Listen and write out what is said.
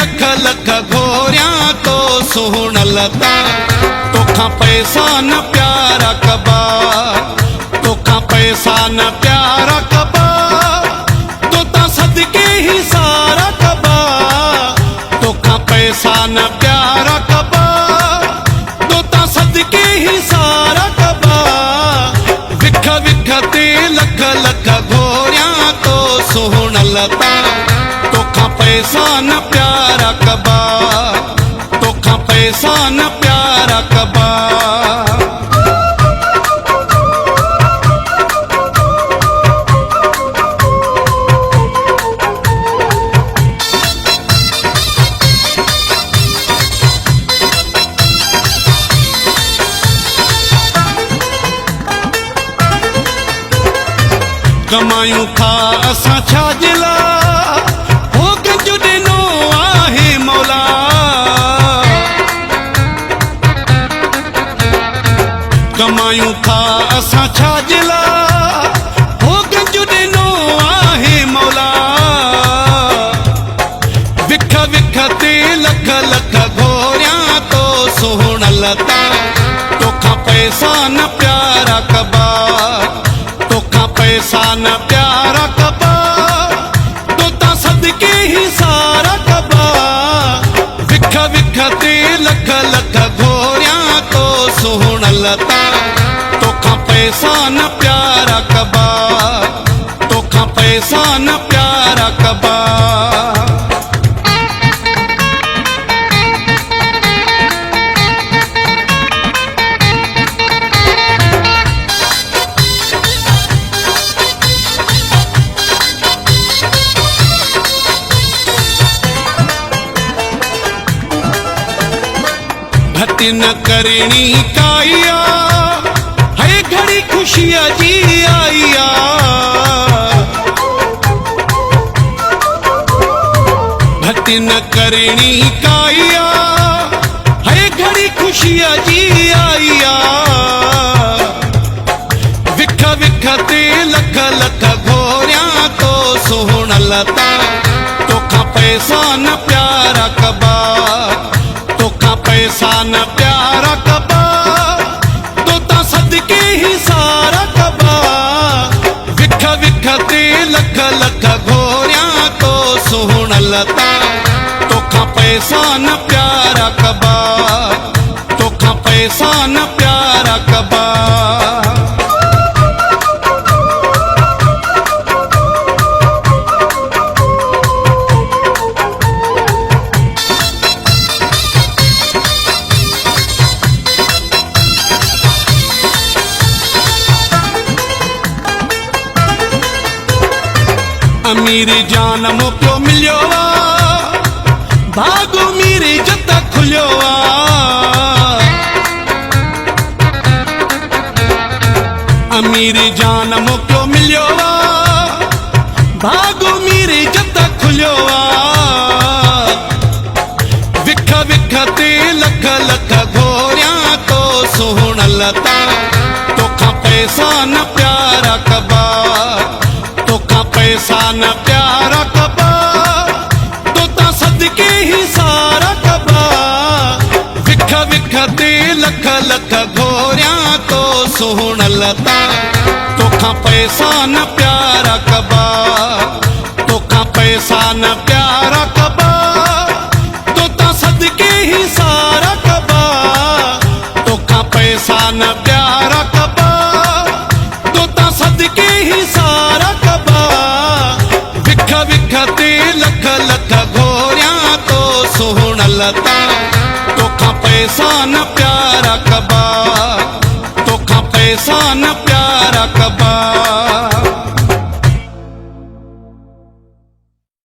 लख लख घोरिया तो सुहण लता तोखा पैसा न प्यारा कबा तोखा पैसा न प्यारा कबा तोता सदके ही सारा कबा तोखा पैसा न प्यारा कबा तोता सदके ही सारा कबा विख विख ते लख लख घोरिया तो सुहण लता तोखा पैसा न प्यारा कबा तोखा पैसा न प्यारा कबा कमायूं था असां छा जिला हो गंज ॾिनो आहे मौला कमायूं था असां छा जिला हो गंज ॾिनो आहे मौला विख विख ते लख लख घोरिया तो सुहण लता तोखा पैसा न प्यारा कबा पैसा न प्यारा कबा तोता सदके ही सारा कबा विख विख ते लख लख घोरिया तो सुहण लता तोखा पैसा न प्यारा कबा तोखा पैसा न प्यारा कबा भक्ति न करणी काइया है घड़ी खुशिया जी आइया भक्ति न करणी काइया है घड़ी खुशिया जी आइया विख विख ते लख लख घोरिया तो सुहण लता तोखा पैसा न प्यारा कबा पैसा न प्यारा कबा तोता सदके ही सारा कबा विख विख ते लख लख घोरिया तो सुहण लता तोखा पैसा न प्यारा कबा तोखा पैसा न प्यारा कबा अमीरी जान मोकियो मिलियो भागो मेरी जत खुलियो अमीरी जान मोकियो मिलियो भागो मेरी जत खुलियो विख विख ते लख लख घोरिया तो सुहण लता तोखा पैसा न प्यारा कबा पैसा न प्यारा कबा तोता सदके ही सारा कबा विख विख ते लख लख घोरिया तो सुहण लता तोखा पैसा न प्यारा कबा तोखा पैसा न प्यारा कबा तोता सदके ही सारा कबा तोखा पैसा न प्यारा कबा तोता सदके ही सारा कबा विख ते लख लख घोरिया तो सुहण लता तोखा पैसा न प्यारा कबा तोखा पैसा न प्यारा कबा